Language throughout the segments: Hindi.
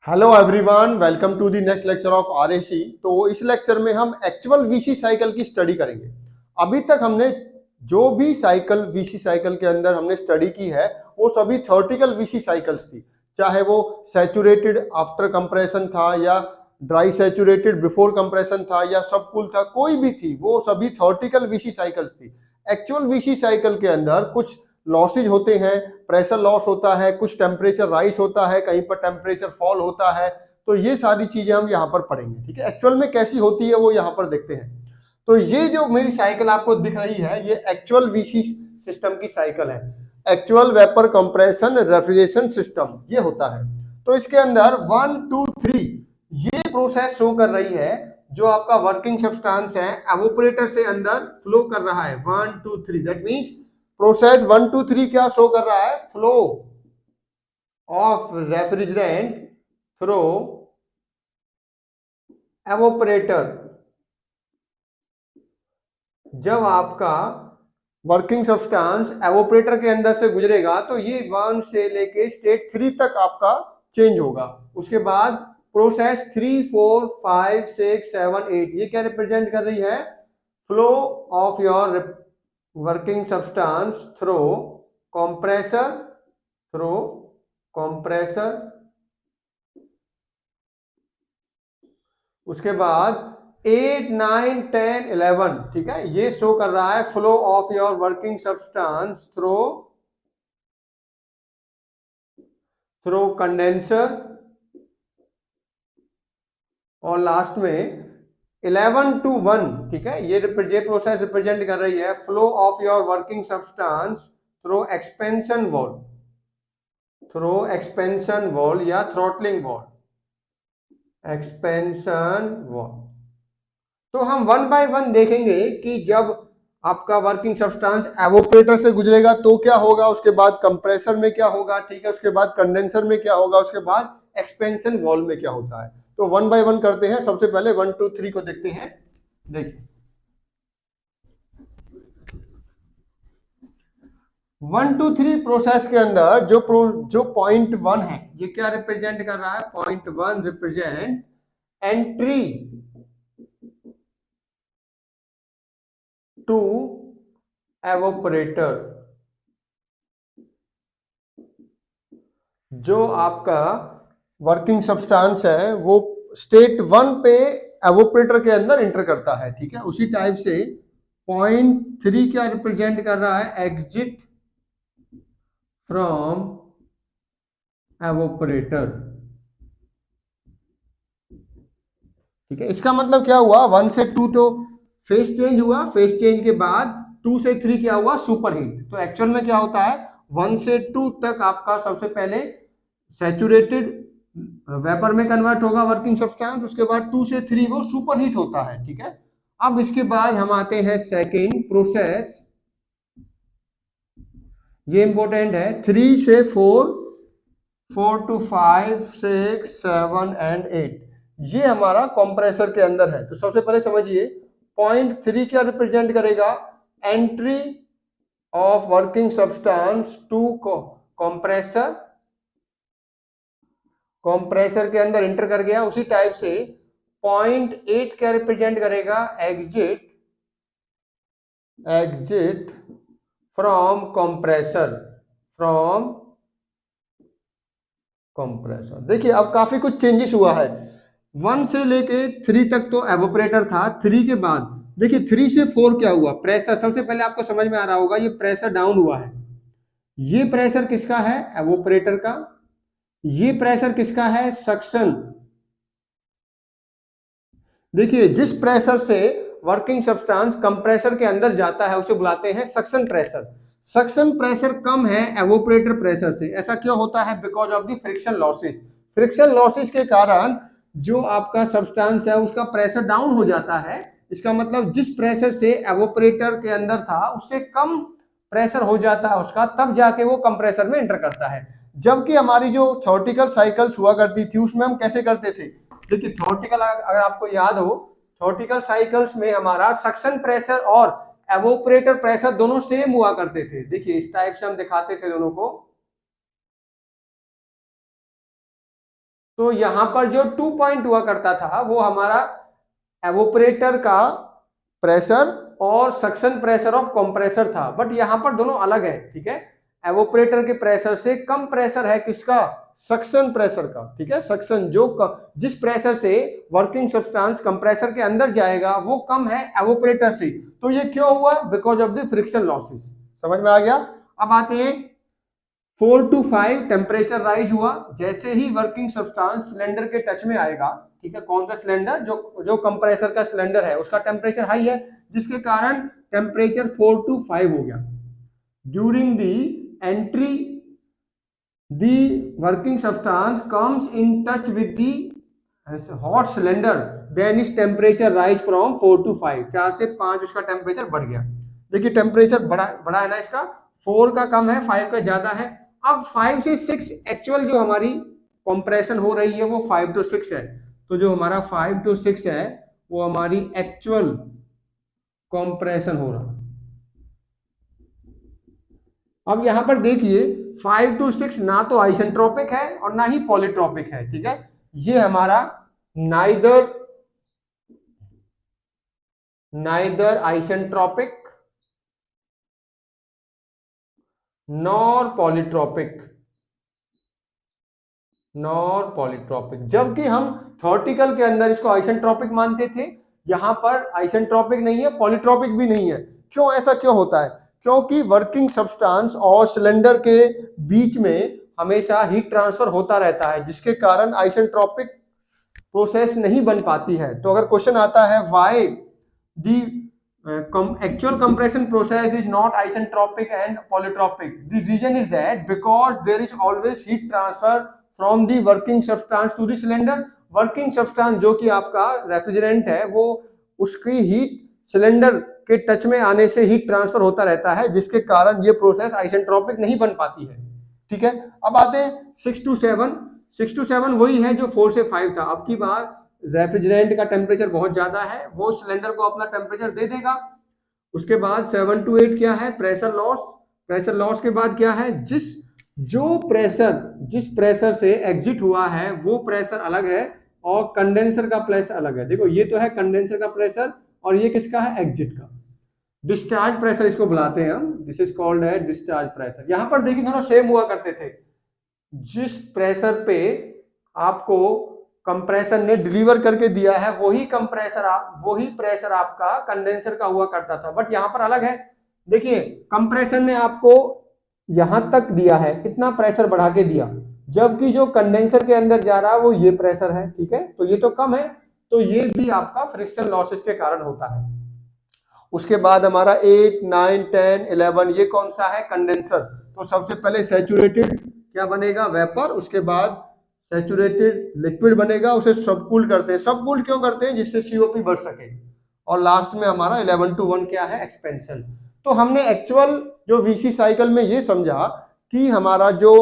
Hello everyone, welcome to the next lecture of RAC. तो इस लेक्चर में हम एक्चुअल वीसी साइकिल की स्टडी करेंगे। अभी तक हमने जो भी साइकिल वीसी साइकिल के अंदर हमने स्टडी की है वो सभी थ्योरेटिकल वीसी साइकिल्स थी, चाहे वो सैचुरेटेड आफ्टर कंप्रेशन था या ड्राई सैचुरेटेड बिफोर कंप्रेशन था या सब कूल था, कोई भी थी, वो सभी थ्योरेटिकल वीसी साइकिल्स थी। एक्चुअल वीसी साइकिल के अंदर कुछ लॉसेज होते हैं, प्रेशर लॉस होता है, कुछ टेम्परेचर राइज होता है, कहीं पर टेम्परेचर फॉल होता है। तो ये सारी चीजें हम यहाँ पर पढ़ेंगे। ठीक है, एक्चुअल में कैसी होती है वो यहाँ पर देखते हैं। तो ये जो मेरी साइकिल आपको दिख रही है ये एक्चुअल वीसी सिस्टम की साइकिल है। Actual vapour compression refrigeration system ये होता है। तो इसके अंदर 1 2 3 ये प्रोसेस शो कर रही है। जो आपका वर्किंग सब्सटेंस है एवोपरेटर से अंदर फ्लो कर रहा है 1 2 3, दैट मींस प्रोसेस 1 2 3 क्या शो कर रहा है? Flow of refrigerant through evaporator. जब आपका वर्किंग सब्सटेंस एवोपरेटर के अंदर से गुजरेगा तो ये 1 से लेके स्टेट 3 तक आपका चेंज होगा। उसके बाद प्रोसेस 3 4 5 6 7 8 ये क्या रिप्रेजेंट कर रही है? Flow of your working substance through compressor, through compressor. उसके बाद 8 9 10 11, ठीक है, ये शो कर रहा है flow of your working substance through condenser. और लास्ट में 11 to 1, ठीक है, ये प्रोसेस रिप्रेजेंट कर रही है flow of your working substance through expansion valve, through expansion valve या थ्रॉटलिंग वॉल, एक्सपेंशन वॉल। तो हम 1 बाय 1 देखेंगे कि जब आपका वर्किंग सब्सटेंस एवोपरेटर से गुजरेगा तो क्या होगा, उसके बाद कंप्रेसर में क्या होगा, ठीक है, उसके बाद कंडेंसर में क्या होगा, उसके बाद एक्सपेंशन वॉल में क्या होता है। तो 1 बाय 1 करते हैं। सबसे पहले 1 2 3 को देखते हैं। देखिए 1 2 3 प्रोसेस के अंदर जो पॉइंट 1 है ये क्या रिप्रेजेंट कर रहा है? Point 1 represent entry to evaporator. जो आपका वर्किंग सब्सटेंस है वो स्टेट 1 पे एवोपरेटर के अंदर इंटर करता है, ठीक है। उसी टाइप से पॉइंट 3 क्या रिप्रेजेंट कर रहा है? एग्जिट फ्रॉम एवोपरेटर, ठीक है। इसका मतलब क्या हुआ? 1 से 2 तो फेज चेंज हुआ, फेज चेंज के बाद 2 से 3 क्या हुआ? Super heat. तो एक्चुअल में क्या होता है? 1 से 2 तक आपका सबसे पहले सैचुरेटेड वेपर में कन्वर्ट होगा वर्किंग सब्सटेंस, उसके बाद 2 से 3 वो सुपर हीट होता है, ठीक है। अब इसके बाद हम आते हैं सेकेंड प्रोसेस, ये इंपॉर्टेंट है, 3 से 4, 4 to 5 6 7 एंड 8, ये हमारा कंप्रेसर के अंदर है। तो सबसे पहले समझिए पॉइंट 3 क्या रिप्रेजेंट करेगा? Entry of working substance to compressor, compressor के अंदर इंटर कर गया। उसी टाइप से पॉइंट 8 क्या रिप्रेजेंट करेगा? Exit, exit from compressor, from compressor. देखिए अब काफी कुछ चेंजेस हुआ है। 1 से लेके 3 तक तो एवोपरेटर था, 3 के बाद देखिए 3 से 4 क्या हुआ? प्रेशर। सबसे पहले आपको समझ में आ रहा होगा ये प्रेशर डाउन हुआ है। ये प्रेशर किसका है? एवोपरेटर का। ये प्रेशर किसका है? सक्शन। देखिए जिस प्रेशर से वर्किंग सब्सटेंस कंप्रेसर के अंदर जाता है उसे बुलाते हैं सक्शन प्रेशर। सक्शन प्रेशर कम है एवोपरेटर प्रेशर से। ऐसा क्यों होता है? Because of the friction losses. Friction losses के कारण जो आपका सब्सटेंस है उसका प्रेशर डाउन हो जाता है। इसका मतलब जिस प्रेशर से एवोपरेटर के अंदर था उससे कम प्रेशर हो जाता है उसका, तब जाके वो कंप्रेसर में एंटर करता है। जबकि हमारी जो थ्योरेटिकल साइकिल्स हुआ करती थी उसमें हम कैसे करते थे? देखिए थ्योरेटिकल अगर आपको याद हो, थ्योरेटिकल साइकिल्स में हमारा सक्शन प्रेशर और एवोपरेटर प्रेशर दोनों सेम हुआ करते थे। देखिए इस टाइप से हम दिखाते थे दोनों को। तो यहां पर जो 2 पॉइंट हुआ करता था वो हमारा एवोपरेटर का प्रेशर और सक्शन प्रेशर ऑफ कंप्रेसर था, बट यहां पर दोनों अलग है। ठीक है, एवोपरेटर के प्रेशर से कम प्रेशर है किसका, सक्शन प्रेशर का। ठीक है, सक्शन जिस प्रेशर से वर्किंग सब्सटेंस कंप्रेसर के अंदर जाएगा वो कम है एवोपरेटर से। तो ये क्यों हुआ, because of the friction losses. समझ में आ गया। अब आते हैं 4 to 5 टेम्परेचर राइज हुआ जैसे ही वर्किंग सब्सटेंस सिलेंडर के टच में आएगा। ठीक है, कौन सा सिलेंडर, जो कंप्रेसर का सिलेंडर है उसका टेम्परेचर हाई है, जिसके कारण टेम्परेचर 4 to 5 हो गया। During the entry the working substance comes in touch with the hot cylinder, then is temperature rise from 4 to 5, 4 से 5 उसका टेम्परेचर बढ़ गया। देखिए टेम्परेचर बड़ा है ना इसका, 4 का कम है 5 का ज्यादा है। अब 5 से 6 एक्चुअल जो हमारी कंप्रेशन हो रही है वो 5 to 6 है। तो जो हमारा 5 to 6 है वो हमारी एक्चुअल कंप्रेशन हो रहा। अब यहां पर देखिए 5 to 6 ना तो आइसेंट्रोपिक है और ना ही पॉलीट्रोपिक है। ठीक है, ये हमारा नाइदर आइसेंट्रोपिक नॉर पॉलीट्रोपिक, जबकि हम थॉर्टिकल के अंदर इसको आइसेंट्रोपिक मानते थे। यहां पर आइसेंट्रोपिक नहीं है, पॉलीट्रोपिक भी नहीं है। क्यों, ऐसा क्यों होता है, क्योंकि वर्किंग सब्सटेंस और सिलेंडर के बीच में हमेशा हीट ट्रांसफर होता रहता है, जिसके कारण आइसेंट्रोपिक प्रोसेस नहीं बन पाती है। तो अगर क्वेश्चन आता है why the actual compression process is not isentropic and polytropic, the reason is that because there is always heat transfer from the working substance to the cylinder। Working substance जो कि आपका रेफ्रिजरेंट है वो उसकी हीट सिलेंडर के टच में आने से हीट ट्रांसफर होता रहता है, जिसके कारण ये प्रोसेस आइसेंट्रोपिक नहीं बन पाती है। ठीक है, अब आते हैं 6 to 7। 6 to 7 वही है जो 4 से 5 था। अब की बार रेफ्रिजरेंट का टेम्परेचर बहुत ज्यादा है, वो सिलेंडर को अपना टेम्परेचर दे देगा। उसके बाद 7 to 8 क्या है, प्रेशर लॉस। प्रेशर लॉस के बाद क्या है, जिस प्रेशर से एग्जिट हुआ है वो प्रेशर अलग है और कंडेंसर का प्रेशर अलग है। देखो ये तो है कंडेंसर का प्रेशर और ये किसका है, एग्जिट का। डिस्चार्ज प्रेशर इसको बुलाते हैं हम, दिस इज कॉल्ड है डिस्चार्ज प्रेशर। यहां पर देखिए दोनों सेम हुआ करते थे। जिस प्रेशर पे आपको कंप्रेसर ने डिलीवर करके दिया है वही प्रेशर आपका कंडेंसर का हुआ करता था, बट यहां पर अलग है। देखिए कंप्रेसर ने आपको यहां तक दिया है, कितना प्रेशर बढ़ा के दिया, जबकि जो कंडेंसर के अंदर जा रहा है वो ये प्रेशर है। ठीक है, तो ये तो कम है, तो ये भी आपका फ्रिक्शन लॉसेस के कारण होता है। उसके बाद हमारा 8, 9, 10, 11 ये कौन सा है, कंडेंसर। तो सबसे पहले सैचुरेटेड क्या बनेगा, वेपर। उसके बाद सैचुरेटेड लिक्विड बनेगा, उसे सबकूल करते हैं। सबकूल क्यों करते हैं, जिससे सीओपी बढ़ सके। और लास्ट में हमारा 11 to 1 क्या है, एक्सपेंशन। तो हमने एक्चुअल जो वीसी साइकिल में ये समझा कि हमारा जो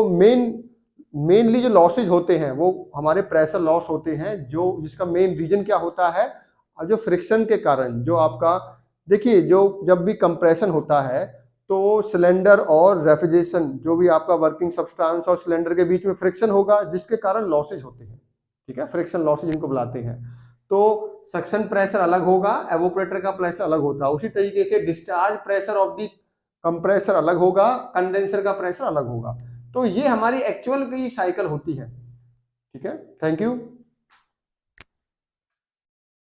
मेनली जो लॉसेज होते हैं वो हमारे प्रेशर लॉस होते हैं, जो जिसका मेन रीजन क्या होता है, और जो फ्रिक्शन के कारण जो आपका, देखिए जो जब भी कंप्रेशन होता है तो सिलेंडर और रेफ्रिजरेशन जो भी आपका वर्किंग सब्सटेंस और सिलेंडर के बीच में फ्रिक्शन होगा, जिसके कारण लॉसेज होते हैं। ठीक है, फ्रिक्शन लॉसेज इनको बुलाते हैं। तो सक्शन प्रेशर अलग होगा, एवोपरेटर का प्रेशर अलग होता है। उसी तरीके से discharge pressure of the compressor अलग होगा, कंडेंसर का प्रेशर अलग होगा। तो ये हमारी एक्चुअल की साइकिल होती है। ठीक है, थैंक यू।